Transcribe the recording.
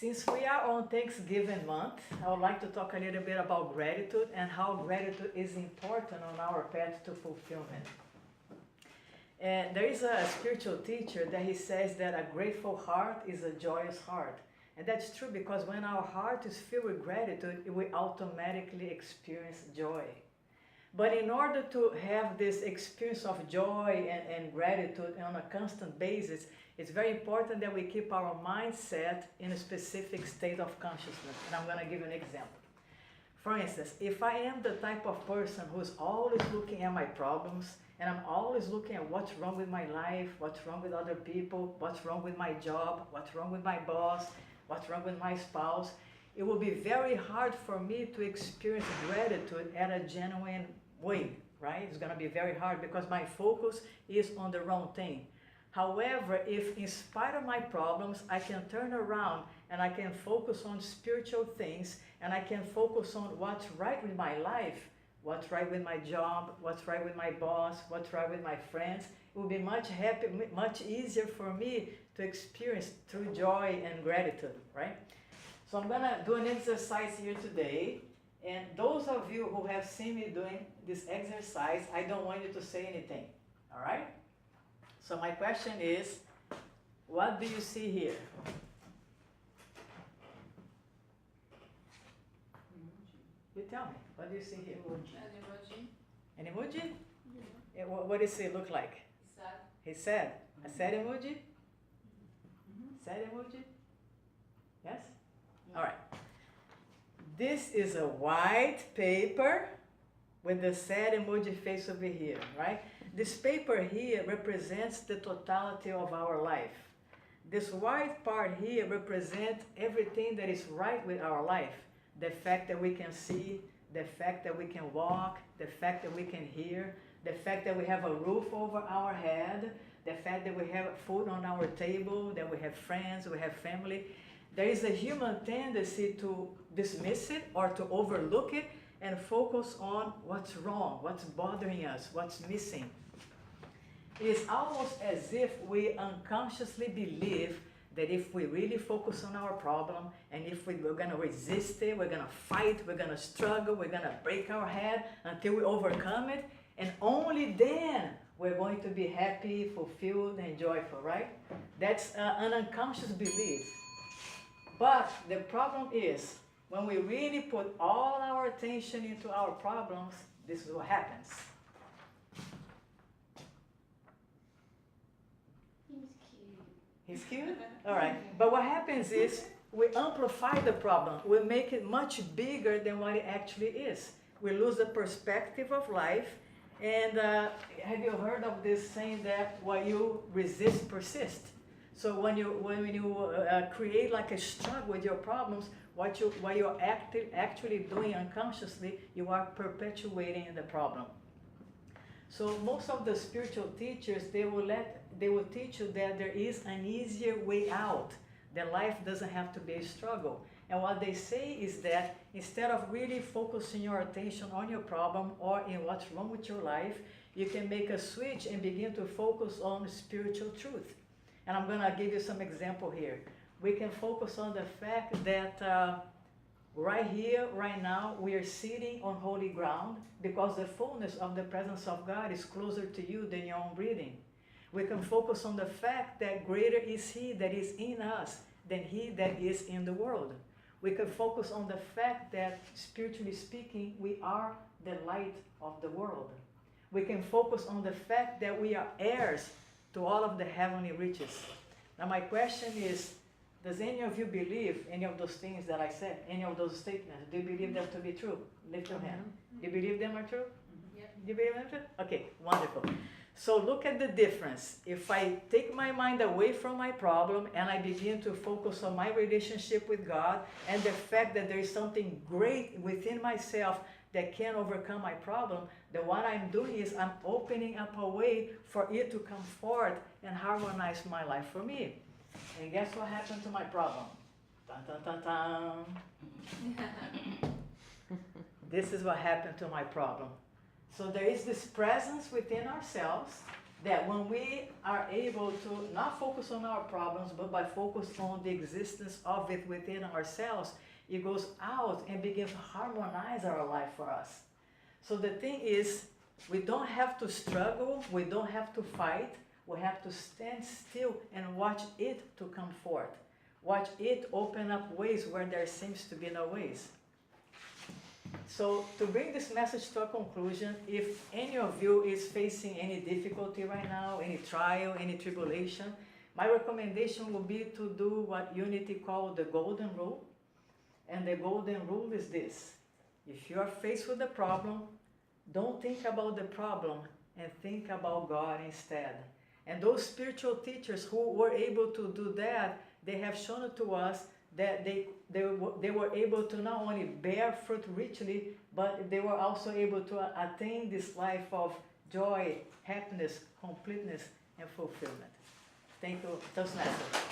Since we are on Thanksgiving month, I would like to talk a little bit about gratitude and how gratitude is important on our path to fulfillment. And there is a spiritual teacher that he says that a grateful heart is a joyous heart. And that's true because when our heart is filled with gratitude, we automatically experience joy. But in order to have this experience of joy and gratitude on a constant basis, it's very important that we keep our mindset in a specific state of consciousness. And I'm going to give you an example. For instance, if I am the type of person who's always looking at my problems, and I'm always looking at what's wrong with my life, what's wrong with other people, what's wrong with my job, what's wrong with my boss, what's wrong with my spouse, it will be very hard for me to experience gratitude at a genuine way, right? It's going to be very hard because my focus is on the wrong thing. However, if in spite of my problems, I can turn around and I can focus on spiritual things and I can focus on what's right with my life, what's right with my job, what's right with my boss, what's right with my friends, it will be much easier for me to experience true joy and gratitude, right? So I'm going to do an exercise here today. And those of you who have seen me doing this exercise, I don't want you to say anything, all right? So my question is, what do you see here? You tell me, what do you see here? An emoji. An emoji? Yeah. What does it look like? Sad. He's sad. A sad emoji? Sad emoji? Yes? All right. This is a white paper with the sad emoji face over here, right? This paper here represents the totality of our life. This white part here represents everything that is right with our life. The fact that we can see, the fact that we can walk, the fact that we can hear, the fact that we have a roof over our head, the fact that we have food on our table, that we have friends, we have family. There is a human tendency to dismiss it or to overlook it and focus on what's wrong, what's bothering us, what's missing. It is almost as if we unconsciously believe that if we really focus on our problem and if we're going to resist it, we're going to fight, we're going to struggle, we're going to break our head until we overcome it, and only then we're going to be happy, fulfilled, and joyful, right? That's an unconscious belief. But the problem is, when we really put all our attention into our problems, this is what happens. He's cute? All right. But what happens is we amplify the problem. We make it much bigger than what it actually is. We lose the perspective of life. And have you heard of this saying that what you resist persists? So when you create like a struggle with your problems, what you're actually doing unconsciously, you are perpetuating the problem. So most of the spiritual teachers, they will teach you that there is an easier way out, that life doesn't have to be a struggle. And what they say is that instead of really focusing your attention on your problem or in what's wrong with your life, you can make a switch and begin to focus on spiritual truth. And I'm going to give you some example here. We can focus on the fact that right here, right now, we are sitting on holy ground because the fullness of the presence of God is closer to you than your own breathing. We can focus on the fact that greater is He that is in us than he that is in the world. We can focus on the fact that, spiritually speaking, we are the light of the world. We can focus on the fact that we are heirs to all of the heavenly riches. Now my question is, does any of you believe any of those things that I said, any of those statements? Do you believe them to be true? Lift your hand. Do you believe them are true? Yeah. Do you believe them true? Okay, wonderful. So look at the difference. If I take my mind away from my problem and I begin to focus on my relationship with God and the fact that there is something great within myself that can overcome my problem, then what I'm doing is I'm opening up a way for it to come forth and harmonize my life for me. And guess what happened to my problem? Dun, dun, dun, dun. This is what happened to my problem. So there is this presence within ourselves that when we are able to not focus on our problems, but by focus on the existence of it within ourselves, it goes out and begins to harmonize our life for us. So the thing is, we don't have to struggle, we don't have to fight, we have to stand still and watch it to come forth. Watch it open up ways where there seems to be no ways. So to bring this message to a conclusion, if any of you is facing any difficulty right now, any trial, any tribulation, my recommendation would be to do what Unity called the golden rule. And the golden rule is this: if you are faced with a problem, don't think about the problem and think about God instead. And those spiritual teachers who were able to do that, they have shown it to us that they were able to not only bear fruit richly, but they were also able to attain this life of joy, happiness, completeness, and fulfillment. Thank you, Toastmasters.